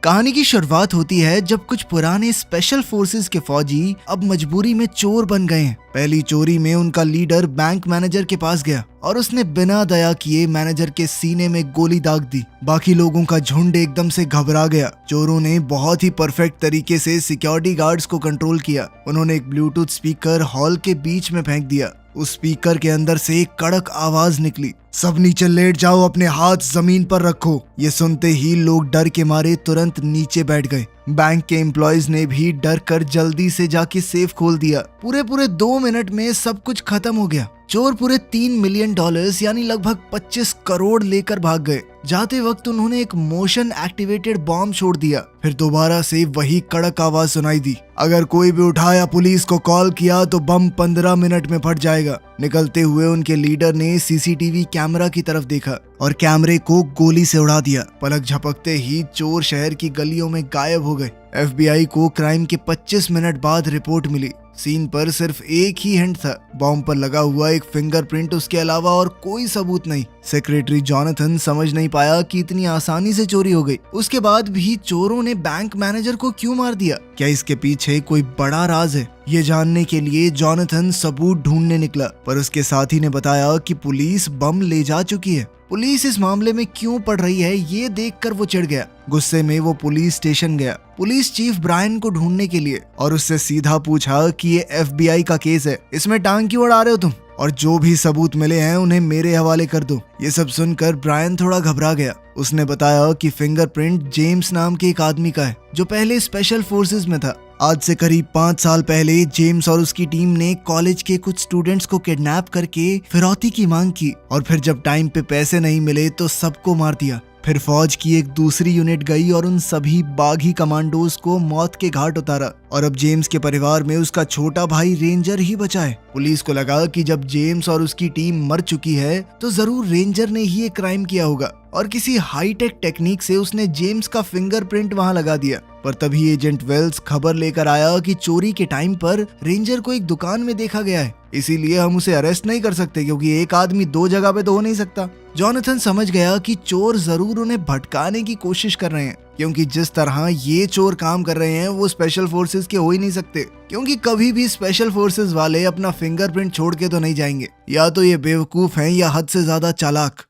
कहानी की शुरुआत होती है जब कुछ पुराने स्पेशल फोर्सेस के फौजी अब मजबूरी में चोर बन गए हैं। पहली चोरी में उनका लीडर बैंक मैनेजर के पास गया और उसने बिना दया किए मैनेजर के सीने में गोली दाग दी। बाकी लोगों का झुंड एकदम से घबरा गया। चोरों ने बहुत ही परफेक्ट तरीके से सिक्योरिटी गार्ड्स को कंट्रोल किया। उन्होंने एक ब्लूटूथ स्पीकर हॉल के बीच में फेंक दिया। उस स्पीकर के अंदर से एक कड़क आवाज निकली, सब नीचे लेट जाओ, अपने हाथ जमीन पर रखो। ये सुनते ही लोग डर के मारे तुरंत नीचे बैठ गए। बैंक के एम्प्लॉयज ने भी डर कर जल्दी से जाके सेफ खोल दिया। पूरे 2 मिनट में सब कुछ खत्म हो गया। चोर पूरे $3 मिलियन यानी लगभग 25 करोड़ लेकर भाग गए। जाते वक्त उन्होंने एक मोशन एक्टिवेटेड बॉम्ब छोड़ दिया। फिर दोबारा से वही कड़क आवाज सुनाई दी, अगर कोई भी उठा या पुलिस को कॉल किया तो बम 15 मिनट में फट जाएगा। निकलते हुए उनके लीडर ने सीसीटीवी कैमरा की तरफ देखा और कैमरे को गोली से उड़ा दिया। पलक झपकते ही चोर शहर की गलियों में गायब हो गए। FBI को क्राइम के 25 मिनट बाद रिपोर्ट मिली। सीन पर सिर्फ एक ही हिंट था, बॉम्ब पर लगा हुआ एक फिंगरप्रिंट, उसके अलावा और कोई सबूत नहीं। सेक्रेटरी जॉनथन समझ नहीं पाया कि इतनी आसानी से चोरी हो गई। उसके बाद भी चोरों ने बैंक मैनेजर को क्यों मार दिया? क्या इसके पीछे कोई बड़ा राज है? ये जानने के लिए जॉनथन सबूत ढूंढने निकला, पर उसके साथी ने बताया कि पुलिस बम ले जा चुकी है। पुलिस इस मामले में क्यों पड़ रही है ये देखकर वो चिढ़ गया। गुस्से में वो पुलिस स्टेशन गया पुलिस चीफ ब्रायन को ढूंढने के लिए और उससे सीधा पूछा कि ये FBI का केस है, इसमें टांग क्यों अड़ा रहे हो तुम, और जो भी सबूत मिले हैं उन्हें मेरे हवाले कर दो। ये सब सुनकर ब्रायन थोड़ा घबरा गया। उसने बताया कि फिंगरप्रिंट जेम्स नाम के एक आदमी का है जो पहले स्पेशल फोर्सेस में था। आज से करीब 5 साल पहले जेम्स और उसकी टीम ने कॉलेज के कुछ स्टूडेंट्स को किडनैप करके फिरौती की मांग की और फिर जब टाइम पे पैसे नहीं मिले तो सबको मार दिया। फिर फौज की एक दूसरी यूनिट गई और उन सभी बागी कमांडोज को मौत के घाट उतारा और अब जेम्स के परिवार में उसका छोटा भाई रेंजर ही बचा है। पुलिस को लगा कि जब जेम्स और उसकी टीम मर चुकी है तो जरूर रेंजर ने ही एक क्राइम किया होगा और किसी हाईटेक टेक्निक से उसने जेम्स का फिंगरप्रिंट वहां लगा दिया। पर तभी एजेंट वेल्स खबर लेकर आया कि चोरी के टाइम पर रेंजर को एक दुकान में देखा गया है, इसीलिए हम उसे अरेस्ट नहीं कर सकते क्योंकि एक आदमी 2 जगह पे तो हो नहीं सकता। जॉनथन समझ गया कि चोर जरूर उन्हें भटकाने की कोशिश कर रहे हैं, क्योंकि जिस तरह ये चोर काम कर रहे हैं वो स्पेशल फोर्सेस के हो ही नहीं सकते, क्योंकि कभी भी स्पेशल फोर्सेस वाले अपना फिंगरप्रिंट छोड़ के तो नहीं जाएंगे। या तो ये बेवकूफ हैं या हद से ज्यादा चालाक।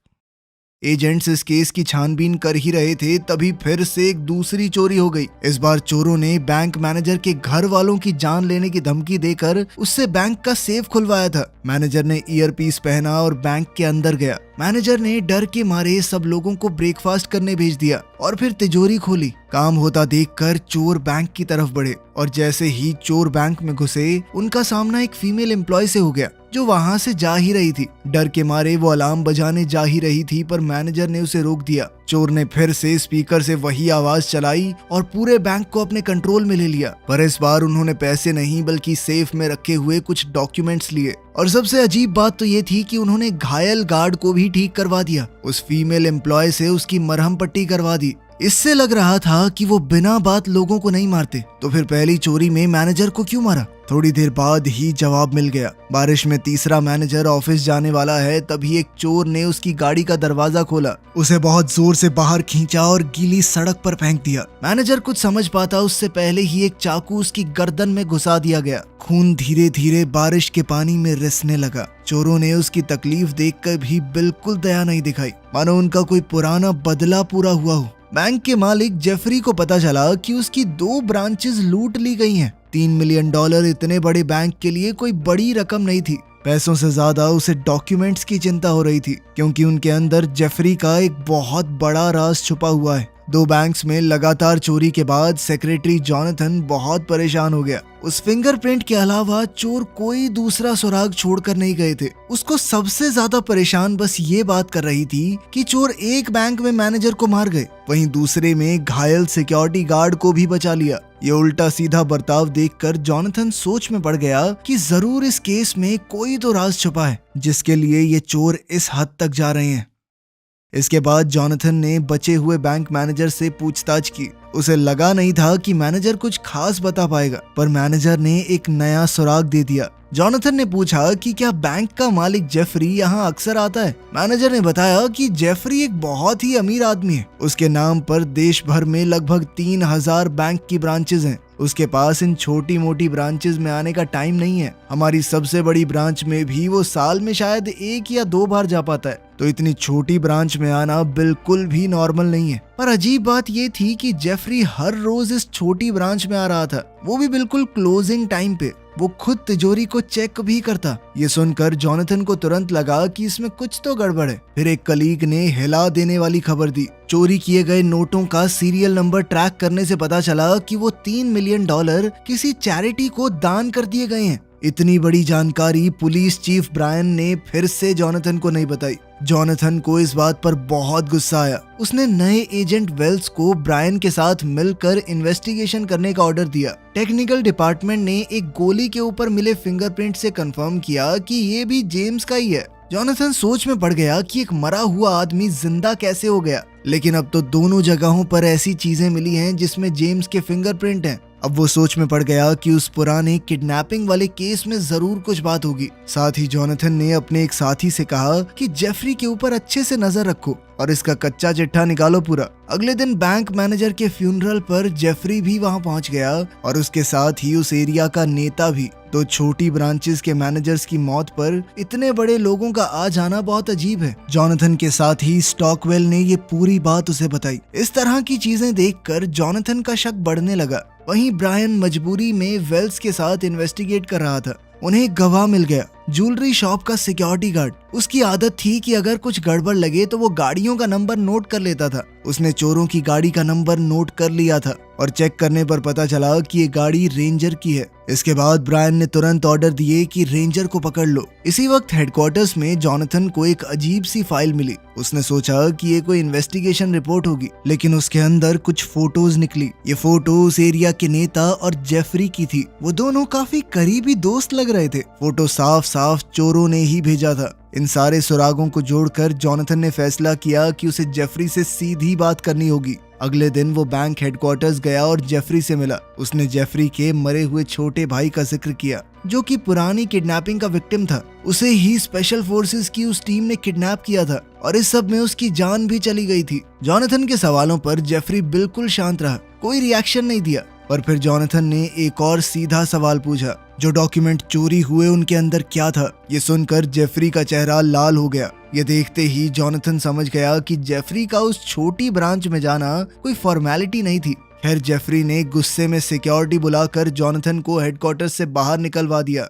एजेंट्स इस केस की छानबीन कर ही रहे थे, तभी फिर से एक दूसरी चोरी हो गई। इस बार चोरों ने बैंक मैनेजर के घर वालों की जान लेने की धमकी देकर उससे बैंक का सेफ खुलवाया था। मैनेजर ने ईयरपीस पहना और बैंक के अंदर गया। मैनेजर ने डर के मारे सब लोगों को ब्रेकफास्ट करने भेज दिया और फिर तिजोरी खोली। काम होता देखकर चोर बैंक की तरफ बढ़े और जैसे ही चोर बैंक में घुसे उनका सामना एक फीमेल एम्प्लॉय से हो गया जो वहां से जा ही रही थी। डर के मारे वो अलार्म बजाने जा ही रही थी पर मैनेजर ने उसे रोक दिया। चोर ने फिर से स्पीकर से वही आवाज चलाई और पूरे बैंक को अपने कंट्रोल में ले लिया, पर इस बार उन्होंने पैसे नहीं बल्कि सेफ में रखे हुए कुछ डॉक्यूमेंट्स लिए। और सबसे अजीब बात तो ये थी कि उन्होंने घायल गार्ड को भी ठीक करवा दिया। उस फीमेल एम्प्लॉय से उसकी मरहम पट्टी करवा दी। इससे लग रहा था कि वो बिना बात लोगों को नहीं मारते, तो फिर पहली चोरी में मैनेजर को क्यों मारा? थोड़ी देर बाद ही जवाब मिल गया। बारिश में तीसरा मैनेजर ऑफिस जाने वाला है, तभी एक चोर ने उसकी गाड़ी का दरवाजा खोला, उसे बहुत जोर से बाहर खींचा और गीली सड़क पर फेंक दिया। मैनेजर कुछ समझ पाता उससे पहले ही एक चाकू उसकी गर्दन में घुसा दिया गया। खून धीरे धीरे बारिश के पानी में रिसने लगा। चोरों ने उसकी तकलीफ देखकर भी बिल्कुल दया नहीं दिखाई, मानो उनका कोई पुराना बदला पूरा हुआ हो। बैंक के मालिक जेफरी को पता चला कि उसकी 2 ब्रांचेस लूट ली गई हैं। $3 मिलियन इतने बड़े बैंक के लिए कोई बड़ी रकम नहीं थी। पैसों से ज्यादा उसे डॉक्यूमेंट्स की चिंता हो रही थी, क्योंकि उनके अंदर जेफरी का एक बहुत बड़ा राज छुपा हुआ है। 2 बैंक्स में लगातार चोरी के बाद सेक्रेटरी जॉनथन बहुत परेशान हो गया। उस फिंगरप्रिंट के अलावा चोर कोई दूसरा सुराग छोड़कर नहीं गए थे। उसको सबसे ज्यादा परेशान बस ये बात कर रही थी कि चोर एक बैंक में मैनेजर को मार गए, वहीं दूसरे में घायल सिक्योरिटी गार्ड को भी बचा लिया। ये उल्टा सीधा बर्ताव देखकर जॉनथन सोच में पड़ गया कि जरूर इस केस में कोई तो राज छुपा है जिसके लिए ये चोर इस हद तक जा रहे हैं। इसके बाद जॉनथन ने बचे हुए बैंक मैनेजर से पूछताछ की। उसे लगा नहीं था कि मैनेजर कुछ खास बता पाएगा, पर मैनेजर ने एक नया सुराग दे दिया। जॉनथन ने पूछा कि क्या बैंक का मालिक जेफरी यहाँ अक्सर आता है। मैनेजर ने बताया कि जेफरी एक बहुत ही अमीर आदमी है। उसके नाम पर देश भर में लगभग 3000 बैंक की ब्रांचेज हैं। उसके पास इन छोटी मोटी ब्रांचेज में आने का टाइम नहीं है। हमारी सबसे बड़ी ब्रांच में भी वो साल में शायद 1 या 2 बार जा पाता है, तो इतनी छोटी ब्रांच में आना बिल्कुल भी नॉर्मल नहीं है। पर अजीब बात ये थी कि जेफरी हर रोज इस छोटी ब्रांच में आ रहा था, वो भी बिल्कुल क्लोजिंग टाइम पे। वो खुद तिजोरी को चेक भी करता। ये सुनकर जॉनथन को तुरंत लगा कि इसमें कुछ तो गड़बड़ है। फिर एक कलीग ने हिला देने वाली खबर दी। चोरी किए गए नोटों का सीरियल नंबर ट्रैक करने से पता चला कि वो $3 मिलियन किसी चैरिटी को दान कर दिए गए हैं। इतनी बड़ी जानकारी पुलिस चीफ ब्रायन ने फिर से जॉनथन को नहीं बताई। जॉनथन को इस बात पर बहुत गुस्सा आया। उसने नए एजेंट वेल्स को ब्रायन के साथ मिलकर इन्वेस्टिगेशन करने का ऑर्डर दिया। टेक्निकल डिपार्टमेंट ने एक गोली के ऊपर मिले फिंगरप्रिंट से कंफर्म किया कि ये भी जेम्स का ही है। जॉनथन सोच में पड़ गया कि एक मरा हुआ आदमी जिंदा कैसे हो गया, लेकिन अब तो दोनों जगहों पर ऐसी चीजें मिली हैं जिसमें जेम्स के फिंगरप्रिंट हैं। अब वो सोच में पड़ गया कि उस पुराने किडनैपिंग वाले केस में जरूर कुछ बात होगी। साथ ही जॉनथन ने अपने एक साथी से कहा कि जेफरी के ऊपर अच्छे से नजर रखो और इसका कच्चा चिट्ठा निकालो पूरा। अगले दिन बैंक मैनेजर के फ्यूनरल पर जेफरी भी वहां पहुंच गया और उसके साथ ही उस एरिया का नेता भी। तो छोटी ब्रांचेस के मैनेजर्स की मौत पर इतने बड़े लोगों का आ जाना बहुत अजीब है। जॉनथन के साथ ही स्टॉकवेल ने ये पूरी बात उसे बताई। इस तरह की चीजें देखकर जॉनथन का शक बढ़ने लगा। वहीं ब्रायन मजबूरी में वेल्स के साथ इन्वेस्टिगेट कर रहा था। उन्हें एक गवाह मिल गया, ज्वेलरी शॉप का सिक्योरिटी गार्ड। उसकी आदत थी कि अगर कुछ गड़बड़ लगे तो वो गाड़ियों का नंबर नोट कर लेता था। उसने चोरों की गाड़ी का नंबर नोट कर लिया था और चेक करने पर पता चला कि ये गाड़ी रेंजर की है। इसके बाद ब्रायन ने तुरंत ऑर्डर दिए कि रेंजर को पकड़ लो। इसी वक्त हेडक्वार्टर्स में जॉनथन को एक अजीब सी फाइल मिली। उसने सोचा कि ये कोई इन्वेस्टिगेशन रिपोर्ट होगी, लेकिन उसके अंदर कुछ फोटोज निकली। ये फोटो उस एरिया के नेता और जेफरी की थी। वो दोनों काफी करीबी दोस्त लग रहे थे। फोटो साफ साफ चोरों ने ही भेजा था। इन सारे सुरागों को जोड़कर जॉनथन ने फैसला किया कि उसे जेफरी से सीधी बात करनी होगी। अगले दिन वो बैंक हेडक्वार्टर्स गया और जेफरी से मिला। उसने जेफरी के मरे हुए छोटे भाई का जिक्र किया, जो कि पुरानी किडनैपिंग का विक्टिम था। उसे ही स्पेशल फोर्सेस की उस टीम ने किडनैप किया था और इस सब में उसकी जान भी चली गई थी। जॉनथन के सवालों पर जेफरी बिल्कुल शांत रहा, कोई रिएक्शन नहीं दिया। पर फिर जॉनथन ने एक और सीधा सवाल पूछा, जो डॉक्यूमेंट चोरी हुए उनके अंदर क्या था? ये सुनकर जेफरी का चेहरा लाल हो गया। ये देखते ही जॉनथन समझ गया कि जेफरी का उस छोटी ब्रांच में जाना कोई फॉर्मेलिटी नहीं थी। खैर, जेफरी ने गुस्से में सिक्योरिटी बुलाकर जॉनथन को हेडक्वार्टर से बाहर निकलवा दिया।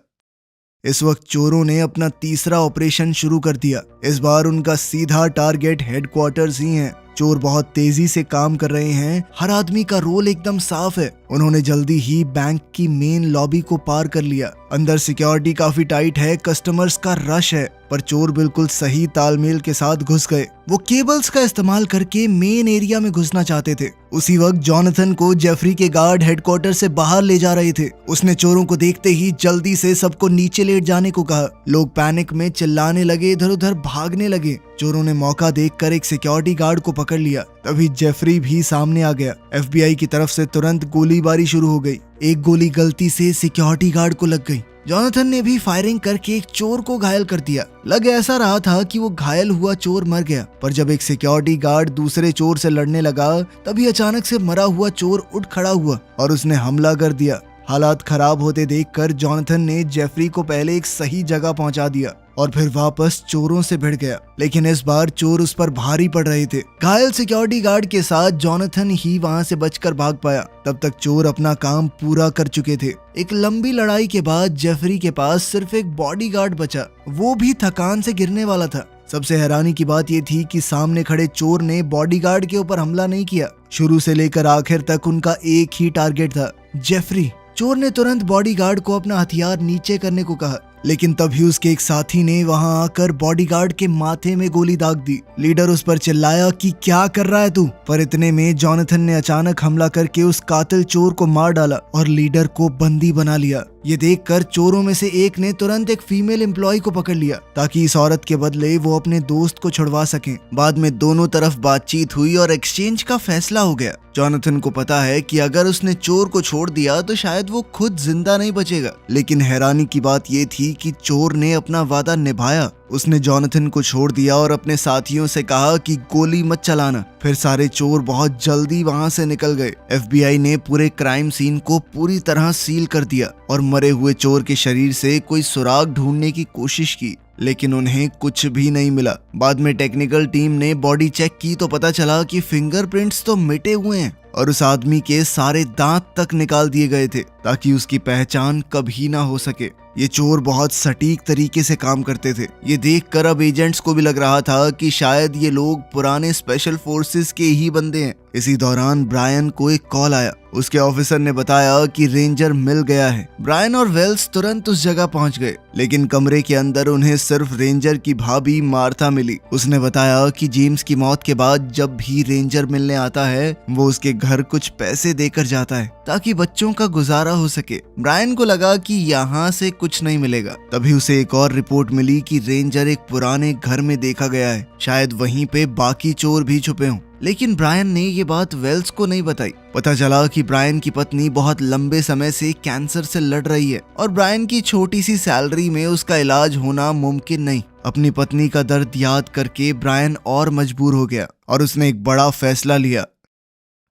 इस वक्त चोरों ने अपना तीसरा ऑपरेशन शुरू कर दिया। इस बार उनका सीधा टारगेट हेडक्वार्टर्स ही है। चोर बहुत तेजी से काम कर रहे हैं। हर आदमी का रोल एकदम साफ है। उन्होंने जल्दी ही बैंक की मेन लॉबी को पार कर लिया। अंदर सिक्योरिटी काफी टाइट है, कस्टमर्स का रश है, पर चोर बिल्कुल सही तालमेल के साथ घुस गए। वो केबल्स का इस्तेमाल करके मेन एरिया में घुसना चाहते थे। उसी वक्त जॉनथन को जेफरी के गार्ड हेडक्वार्टर से बाहर ले जा रहे थे। उसने चोरों को देखते ही जल्दी से सबको नीचे लेट जाने को कहा। लोग पैनिक में चिल्लाने लगे, इधर उधर भागने लगे। चोरों ने मौका देखकर एक सिक्योरिटी गार्ड को पकड़ लिया। तभी जेफरी भी सामने आ गया। FBI की तरफ से तुरंत गोलीबारी शुरू हो गई। एक गोली गलती से सिक्योरिटी गार्ड को लग गई। जॉनथन ने भी फायरिंग करके एक चोर को घायल कर दिया। लग ऐसा रहा था कि वो घायल हुआ चोर मर गया, पर जब एक सिक्योरिटी गार्ड दूसरे चोर से लड़ने लगा, तभी अचानक से मरा हुआ चोर उठ खड़ा हुआ और उसने हमला कर दिया। हालात खराब होते देखकर जॉनथन ने जेफरी को पहले एक सही जगह पहुंचा दिया और फिर वापस चोरों से भिड़ गया। लेकिन इस बार चोर उस पर भारी पड़ रहे थे। घायल सिक्योरिटी गार्ड के साथ जॉनथन ही वहां से बचकर भाग पाया। तब तक चोर अपना काम पूरा कर चुके थे। एक लंबी लड़ाई के बाद जेफरी के पास सिर्फ एक बॉडीगार्ड बचा, वो भी थकान से गिरने वाला था। सबसे हैरानी की बात यह थी कि सामने खड़े चोर ने बॉडीगार्ड के ऊपर हमला नहीं किया। शुरू से लेकर आखिर तक उनका एक ही टारगेट था, जेफरी। चोर ने तुरंत बॉडीगार्ड को अपना हथियार नीचे करने को कहा, लेकिन तभी उसके एक साथी ने वहां आकर बॉडीगार्ड के माथे में गोली दाग दी। लीडर उस पर चिल्लाया कि क्या कर रहा है तू? पर इतने में जॉनथन ने अचानक हमला करके उस कातिल चोर को मार डाला और लीडर को बंदी बना लिया। ये देखकर चोरों में से एक ने तुरंत एक फीमेल एम्प्लॉय को पकड़ लिया ताकि इस औरत के बदले वो अपने दोस्त को छुड़वा सकें। बाद में दोनों तरफ बातचीत हुई और एक्सचेंज का फैसला हो गया। जॉनथन को पता है कि अगर उसने चोर को छोड़ दिया तो शायद वो खुद जिंदा नहीं बचेगा, लेकिन हैरानी की बात ये थी कि चोर ने अपना वादा निभाया। उसने जॉनथन को छोड़ दिया और अपने साथियों से कहा कि गोली मत चलाना। फिर सारे चोर बहुत जल्दी वहां से निकल गए। FBI ने पूरे क्राइम सीन को पूरी तरह सील कर दिया और मरे हुए चोर के शरीर से कोई सुराग ढूंढने की कोशिश की, लेकिन उन्हें कुछ भी नहीं मिला। बाद में टेक्निकल टीम ने बॉडी चेक की तो पता चला कि फिंगरप्रिंट्स तो मिटे हुए हैं और उस आदमी के सारे दांत तक निकाल दिए गए थे ताकि उसकी पहचान कभी ना हो सके। ये चोर बहुत सटीक तरीके से काम करते थे। ये देखकर अब एजेंट्स को भी लग रहा था कि शायद ये लोग पुराने स्पेशल फोर्सेस के ही बंदे हैं। इसी दौरान ब्रायन को एक कॉल आया। उसके ऑफिसर ने बताया कि रेंजर मिल गया है। ब्रायन और वेल्स तुरंत उस जगह पहुंच गए, लेकिन कमरे के अंदर उन्हें सिर्फ रेंजर की भाभी मार्था मिली। उसने बताया कि जेम्स की मौत के बाद जब भी रेंजर मिलने आता है वो उसके घर कुछ पैसे देकर जाता है ताकि बच्चों का गुजारा हो सके। ब्रायन को लगा कि यहाँ से कुछ नहीं मिलेगा। तभी उसे एक और रिपोर्ट मिली कि रेंजर एक पुराने घर में देखा गया है, शायद वहीं पे बाकी चोर भी छुपे हों। लेकिन ब्रायन ने ये बात वेल्स को नहीं बताई। पता चला कि ब्रायन की पत्नी बहुत लंबे समय से कैंसर से लड़ रही है और ब्रायन की छोटी सी सैलरी में उसका इलाज होना मुमकिन नहीं। अपनी पत्नी का दर्द याद करके ब्रायन और मजबूर हो गया और उसने एक बड़ा फैसला लिया।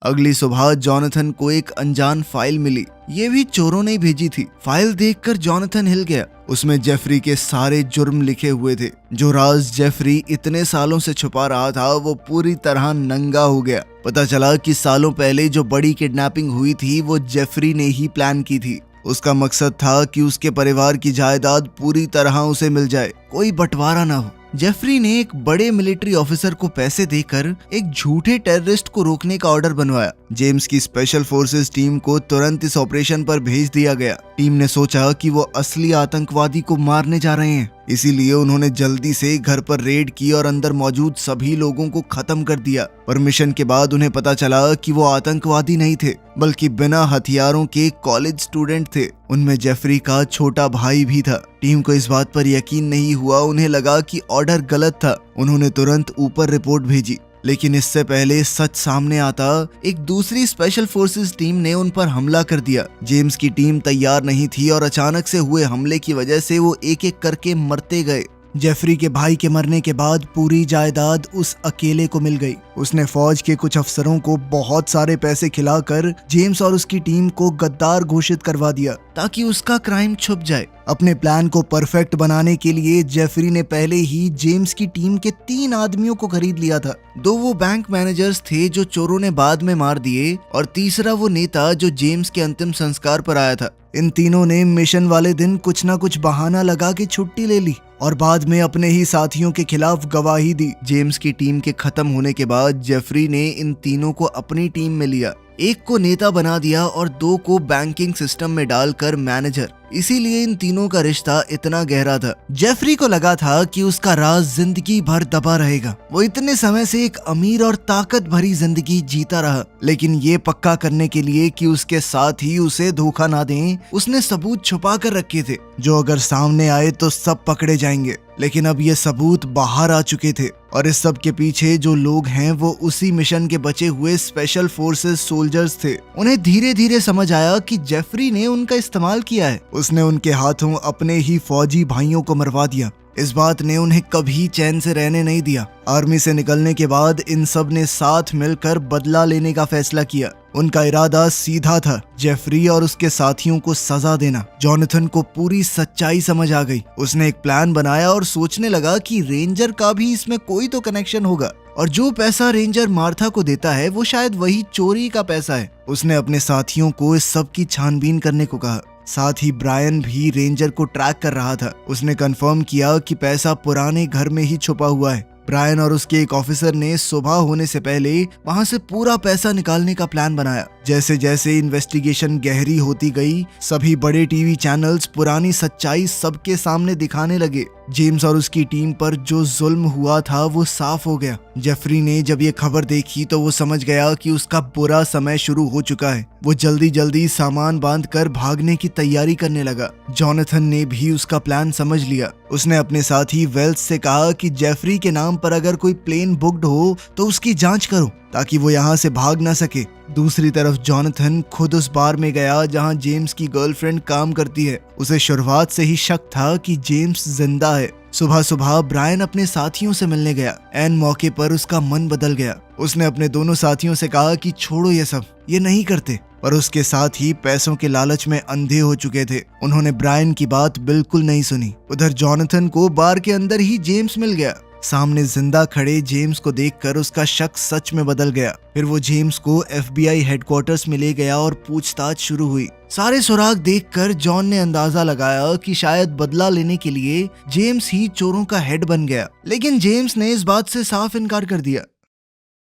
अगली सुबह जॉनथन को एक अनजान फाइल मिली। ये भी चोरों ने भेजी थी। फाइल देखकर जॉनथन हिल गया। उसमें जेफरी के सारे जुर्म लिखे हुए थे। जो राज जेफरी इतने सालों से छुपा रहा था वो पूरी तरह नंगा हो गया। पता चला कि सालों पहले जो बड़ी किडनैपिंग हुई थी वो जेफरी ने ही प्लान की थी। उसका मकसद था कि उसके परिवार की जायदाद पूरी तरह उसे मिल जाए, कोई बंटवारा ना हो। जेफरी ने एक बड़े मिलिट्री ऑफिसर को पैसे देकर एक झूठे टेररिस्ट को रोकने का ऑर्डर बनवाया। जेम्स की स्पेशल फोर्सेस टीम को तुरंत इस ऑपरेशन पर भेज दिया गया। टीम ने सोचा कि वो असली आतंकवादी को मारने जा रहे हैं, इसीलिए उन्होंने जल्दी से घर पर रेड की और अंदर मौजूद सभी लोगों को खत्म कर दिया। पर मिशन के बाद उन्हें पता चला कि वो आतंकवादी नहीं थे, बल्कि बिना हथियारों के कॉलेज स्टूडेंट थे। उनमें जेफरी का छोटा भाई भी था। टीम को इस बात पर यकीन नहीं हुआ। उन्हें लगा कि ऑर्डर गलत था। उन्होंने तुरंत ऊपर रिपोर्ट भेजी, लेकिन इससे पहले सच सामने आता एक दूसरी स्पेशल फोर्सेस टीम ने उन पर हमला कर दिया। जेम्स की टीम तैयार नहीं थी और अचानक से हुए हमले की वजह से वो एक एक करके मरते गए। जेफरी के भाई के मरने के बाद पूरी जायदाद उस अकेले को मिल गई। उसने फौज के कुछ अफसरों को बहुत सारे पैसे खिलाकर जेम्स और उसकी टीम को गद्दार घोषित करवा दिया ताकि उसका क्राइम छुप जाए। अपने प्लान को परफेक्ट बनाने के लिए जेफरी ने पहले ही जेम्स की टीम के 3 आदमियों को खरीद लिया था। 2 वो बैंक मैनेजर्स थे जो चोरों ने बाद में मार दिए और तीसरा वो नेता जो जेम्स के अंतिम संस्कार पर आया था। इन तीनों ने मिशन वाले दिन कुछ ना कुछ बहाना लगा के छुट्टी ले ली और बाद में अपने ही साथियों के खिलाफ गवाही दी। जेम्स की टीम के खत्म होने के बाद जेफरी ने इन तीनों को अपनी टीम में लिया। एक को नेता बना दिया और 2 को बैंकिंग सिस्टम में डालकर मैनेजर। इसीलिए इन तीनों का रिश्ता इतना गहरा था। जेफरी को लगा था कि उसका राज जिंदगी भर दबा रहेगा। वो इतने समय से एक अमीर और ताकत भरी जिंदगी जीता रहा, लेकिन ये पक्का करने के लिए कि उसके साथ ही उसे धोखा ना दें, उसने सबूत छुपा कर रखे थे जो अगर सामने आए तो सब पकड़े जाएंगे। लेकिन अब ये सबूत बाहर आ चुके थे और इस सब के पीछे जो लोग हैं वो उसी मिशन के बचे हुए स्पेशल फोर्सेस सोल्जर्स थे। उन्हें धीरे धीरे समझ आया कि जेफरी ने उनका इस्तेमाल किया है। उसने उनके हाथों अपने ही फौजी भाइयों को मरवा दिया। इस बात ने उन्हें कभी चैन से रहने नहीं दिया। आर्मी से निकलने के बाद इन सब ने साथ मिलकर बदला लेने का फैसला किया। उनका इरादा सीधा था, जेफरी और उसके साथियों को सजा देना। जॉनथन को पूरी सच्चाई समझ आ गई। उसने एक प्लान बनाया और सोचने लगा कि रेंजर का भी इसमें कोई तो कनेक्शन होगा और जो पैसा रेंजर मार्था को देता है वो शायद वही चोरी का पैसा है। उसने अपने साथियों को इस सब की छानबीन करने को कहा। साथ ही ब्रायन भी रेंजर को ट्रैक कर रहा था। उसने कंफर्म किया कि पैसा पुराने घर में ही छुपा हुआ है। ब्रायन और उसके एक ऑफिसर ने सुबह होने से पहले वहां से पूरा पैसा निकालने का प्लान बनाया। जैसे जैसे इन्वेस्टिगेशन गहरी होती गई, सभी बड़े टीवी चैनल्स पुरानी सच्चाई सबके सामने दिखाने लगे। जेम्स और उसकी टीम पर जो जुल्म हुआ था वो साफ हो गया। जेफरी ने जब ये खबर देखी तो वो समझ गया कि उसका बुरा समय शुरू हो चुका है। वो जल्दी जल्दी सामान बांधकर भागने की तैयारी करने लगा। जॉनथन ने भी उसका प्लान समझ लिया। उसने अपने साथी वेल्स से कहा कि जेफरी के नाम पर अगर कोई प्लेन बुक्ड हो तो उसकी जांच करो ताकि वो यहाँ से भाग ना सके। दूसरी तरफ जॉनथन खुद उस बार में गया जहाँ जेम्स की गर्लफ्रेंड काम करती है। उसे शुरुआत से ही शक था कि जेम्स जिंदा है। सुबह सुबह ब्रायन अपने साथियों से मिलने गया। ऐन मौके पर उसका मन बदल गया। उसने अपने दोनों साथियों से कहा कि छोड़ो ये सब, ये नहीं करते, पर उसके साथ ही पैसों के लालच में अंधे हो चुके थे। उन्होंने ब्रायन की बात बिल्कुल नहीं सुनी। उधर जॉनथन को बार के अंदर ही जेम्स मिल गया। सामने जिंदा खड़े जेम्स को देखकर उसका शक सच में बदल गया। फिर वो जेम्स को FBI हेडक्वार्टर्स में ले गया और पूछताछ शुरू हुई। सारे सुराग देखकर जॉन ने अंदाजा लगाया कि शायद बदला लेने के लिए जेम्स ही चोरों का हेड बन गया, लेकिन जेम्स ने इस बात से साफ इनकार कर दिया।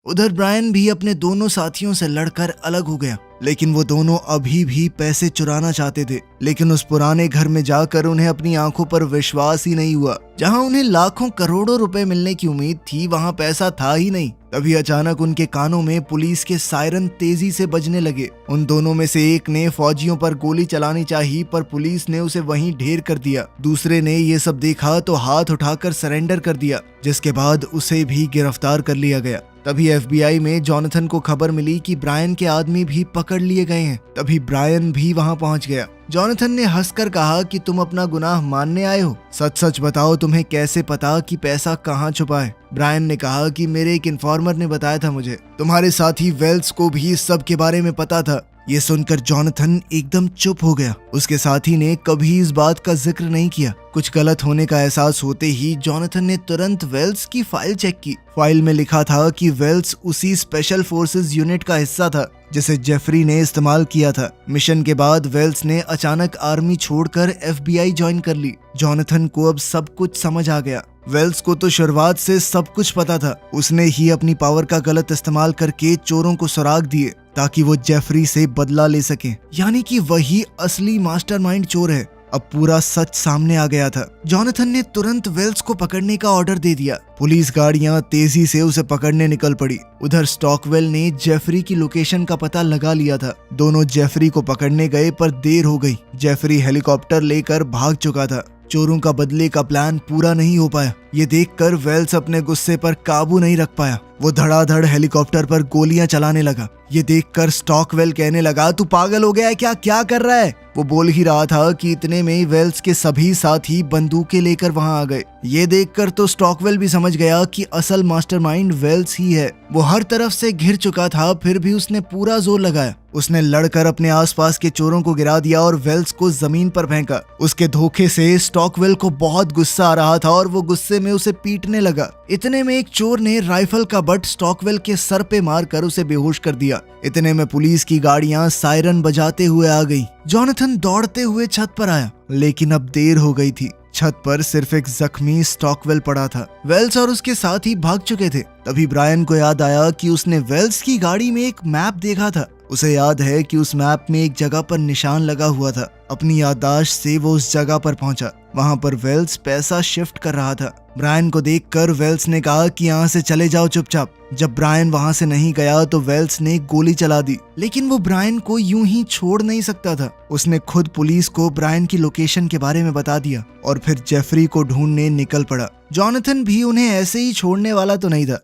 उधर ब्रायन भी अपने दोनों साथियों से लड़कर अलग हो गया, लेकिन वो दोनों अभी भी पैसे चुराना चाहते थे। लेकिन उस पुराने घर में जाकर उन्हें अपनी आंखों पर विश्वास ही नहीं हुआ। जहां उन्हें लाखों करोड़ों रुपए मिलने की उम्मीद थी, वहां पैसा था ही नहीं। तभी अचानक उनके कानों में पुलिस के सायरन तेजी से बजने लगे। उन दोनों में से एक ने फौजियों पर गोली चलानी चाहिए, पर पुलिस ने उसे वहीं ढेर कर दिया। दूसरे ने ये सब देखा तो हाथ उठाकर सरेंडर कर दिया, जिसके बाद उसे भी गिरफ्तार कर लिया गया। तभी FBI में जॉनथन को खबर मिली कि ब्रायन के आदमी भी पकड़ लिए गए हैं। तभी ब्रायन भी वहां पहुंच गया। जॉनथन ने हंसकर कहा कि तुम अपना गुनाह मानने आए हो, सच सच बताओ, तुम्हें कैसे पता कि पैसा कहाँ छुपा है? ब्रायन ने कहा कि मेरे एक इन्फॉर्मर ने बताया था मुझे। तुम्हारे साथी वेल्स को भी इस सब के बारे में पता था। ये सुनकर जॉनथन एकदम चुप हो गया। उसके साथी ने कभी इस बात का जिक्र नहीं किया। कुछ गलत होने का एहसास होते ही जॉनथन ने तुरंत वेल्स की फाइल चेक की। फाइल में लिखा था कि वेल्स उसी स्पेशल फोर्सेस यूनिट का हिस्सा था जिसे जेफरी ने इस्तेमाल किया था। मिशन के बाद वेल्स ने अचानक आर्मी छोड़कर FBI ज्वाइन कर ली। जॉनथन को अब सब कुछ समझ आ गया। वेल्स को तो शुरुआत से सब कुछ पता था। उसने ही अपनी पावर का गलत इस्तेमाल करके चोरों को सुराग दिए ताकि वो जेफरी से बदला ले सके, यानी कि वही असली मास्टरमाइंड चोर है। अब पूरा सच सामने आ गया था। जॉनथन ने तुरंत वेल्स को पकड़ने का ऑर्डर दे दिया। पुलिस गाड़ियां तेजी से उसे पकड़ने निकल पड़ी। उधर स्टॉकवेल ने जेफरी की लोकेशन का पता लगा लिया था। दोनों जेफरी को पकड़ने गए पर देर हो गई। जेफरी हेलीकॉप्टर लेकर भाग चुका था। चोरों का बदले का प्लान पूरा नहीं हो पाया। ये देखकर वेल्स अपने गुस्से पर काबू नहीं रख पाया। वो धड़ाधड़ हेलीकॉप्टर पर गोलियां चलाने लगा। ये देखकर स्टॉकवेल कहने लगा, तू पागल हो गया है क्या कर रहा है? वो बोल ही रहा था कि इतने में वेल्स के सभी साथी बंदूकें लेकर वहां आ गए। ये देखकर तो स्टॉकवेल भी समझ गया कि असल मास्टरमाइंड वेल्स ही है। वो हर तरफ से घिर चुका था, फिर भी उसने पूरा जोर लगाया। उसने लड़कर अपने आसपास के चोरों को गिरा दिया और वेल्स को जमीन पर फेंका। उसके धोखे से स्टॉकवेल को बहुत गुस्सा आ रहा था और वो गुस्से में उसे पीटने लगा। इतने में एक चोर ने राइफल का बट स्टॉकवेल के सर पे मारकर उसे बेहोश कर दिया। इतने में पुलिस की गाड़ियां सायरन बजाते हुए आ गई। जॉनथन दौड़ते हुए छत पर आया, लेकिन अब देर हो गई थी। छत पर सिर्फ एक जख्मी स्टॉकवेल पड़ा था। वेल्स और उसके साथ ही भाग चुके थे। तभी ब्रायन को याद आया कि उसने वेल्स की गाड़ी में एक मैप देखा था। उसे याद है कि उस मैप में एक जगह पर निशान लगा हुआ था। अपनी याददाश्त से वो उस जगह पर पहुंचा। वहां पर वेल्स पैसा शिफ्ट कर रहा था। ब्रायन को देखकर वेल्स ने कहा कि यहाँ से चले जाओ चुपचाप। जब ब्रायन वहां से नहीं गया तो वेल्स ने गोली चला दी, लेकिन वो ब्रायन को यूं ही छोड़ नहीं सकता था। उसने खुद पुलिस को ब्रायन की लोकेशन के बारे में बता दिया और फिर जेफरी को ढूंढने निकल पड़ा। जॉनथन भी उन्हें ऐसे ही छोड़ने वाला तो नहीं था।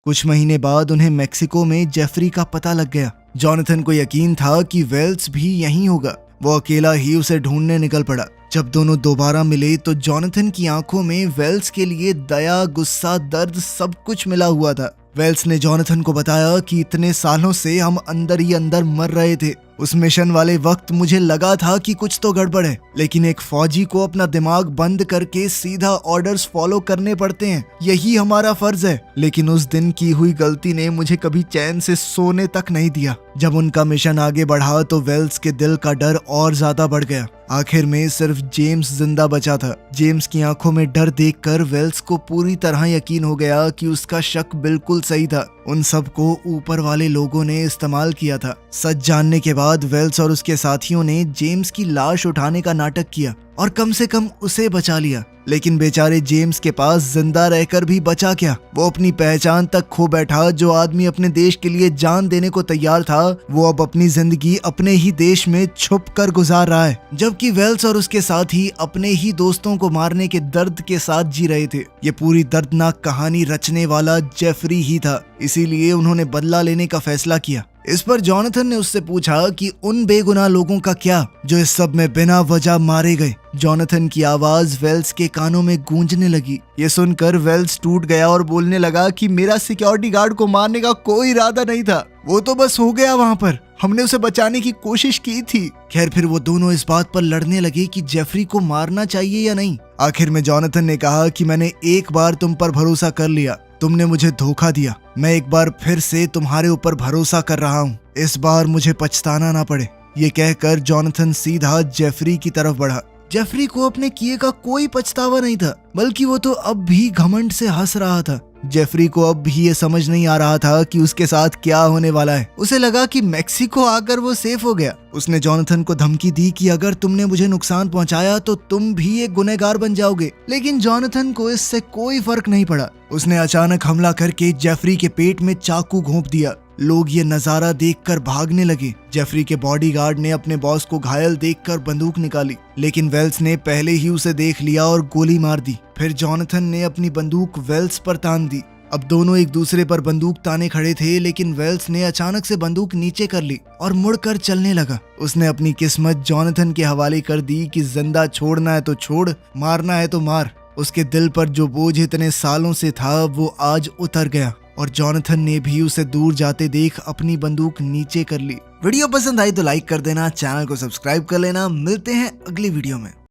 कुछ महीने बाद उन्हें मेक्सिको में जेफरी का पता लग गया। जॉनथन को यकीन था कि वेल्स भी यहीं होगा। वो अकेला ही उसे ढूंढने निकल पड़ा। जब दोनों दोबारा मिले तो जॉनथन की आंखों में वेल्स के लिए दया, गुस्सा, दर्द सब कुछ मिला हुआ था। वेल्स ने जॉनथन को बताया कि इतने सालों से हम अंदर ही अंदर मर रहे थे। उस मिशन वाले वक्त मुझे लगा था कि कुछ तो गड़बड़ है, लेकिन एक फौजी को अपना दिमाग बंद करके सीधा ऑर्डर्स फॉलो करने पड़ते हैं, यही हमारा फर्ज है। लेकिन उस दिन की हुई गलती ने मुझे कभी चैन से सोने तक नहीं दिया। जब उनका मिशन आगे बढ़ा तो वेल्स के दिल का डर और ज्यादा बढ़ गया। आखिर में सिर्फ जेम्स जिंदा बचा था। जेम्स की आंखों में डर देखकर वेल्स को पूरी तरह यकीन हो गया कि उसका शक बिल्कुल सही था। उन सब को ऊपर वाले लोगों ने इस्तेमाल किया था। सच जानने के बाद वेल्स और उसके साथियों ने जेम्स की लाश उठाने का नाटक किया और कम से कम उसे बचा लिया। लेकिन बेचारे जेम्स के पास जिंदा रहकर भी बचा क्या, वो अपनी पहचान तक खो बैठा। जो आदमी अपने देश के लिए जान देने को तैयार था, वो अब अपनी जिंदगी अपने ही देश में छुप कर गुजार रहा है, जबकि वेल्स और उसके साथी अपने ही दोस्तों को मारने के दर्द के साथ जी रहे थे। ये पूरी दर्दनाक कहानी रचने वाला जेफरी ही था, इसीलिए उन्होंने बदला लेने का फैसला किया। इस पर जॉनथन ने उससे पूछा कि उन बेगुनाह लोगों का क्या जो इस सब में बिना वजह मारे गए। जॉनथन की आवाज वेल्स के कानों में गूंजने लगी। ये सुनकर वेल्स टूट गया और बोलने लगा कि मेरा सिक्योरिटी गार्ड को मारने का कोई इरादा नहीं था, वो तो बस हो गया वहाँ पर, हमने उसे बचाने की कोशिश की थी। खैर फिर वो दोनों इस बात पर लड़ने लगे कि जेफरी को मारना चाहिए या नहीं। आखिर में जॉनथन ने कहा कि मैंने एक बार तुम पर भरोसा कर लिया, तुमने मुझे धोखा दिया, मैं एक बार फिर से तुम्हारे ऊपर भरोसा कर रहा हूँ, इस बार मुझे पछताना ना पड़े। ये कहकर जॉनथन सीधा जेफरी की तरफ बढ़ा। जेफरी को अपने किए का कोई पछतावा नहीं था, बल्कि वो तो अब भी घमंड से हंस रहा था। जेफरी को अब भी ये समझ नहीं आ रहा था कि उसके साथ क्या होने वाला है। उसे लगा कि मेक्सिको आकर वो सेफ हो गया। उसने जॉनथन को धमकी दी कि अगर तुमने मुझे नुकसान पहुंचाया तो तुम भी एक गुनहगार बन जाओगे। लेकिन जॉनथन को इससे कोई फर्क नहीं पड़ा। उसने अचानक हमला करके जेफरी के पेट में चाकू घोंप दिया। लोग ये नजारा देखकर भागने लगे। जेफरी के बॉडीगार्ड ने अपने बॉस को घायल देखकर बंदूक निकाली, लेकिन वेल्स ने पहले ही उसे देख लिया और गोली मार दी। फिर जॉनथन ने अपनी बंदूक वेल्स पर तान दी। अब दोनों एक दूसरे पर बंदूक ताने खड़े थे, लेकिन वेल्स ने अचानक से बंदूक नीचे कर ली और मुड़कर चलने लगा। उसने अपनी किस्मत जॉनथन के हवाले कर दी कि जिंदा छोड़ना है तो छोड़, मारना है तो मार। उसके दिल पर जो बोझ इतने सालों से था वो आज उतर गया और जॉनथन ने भी उसे दूर जाते देख अपनी बंदूक नीचे कर ली। वीडियो पसंद आई तो लाइक कर देना, चैनल को सब्सक्राइब कर लेना। मिलते हैं अगली वीडियो में।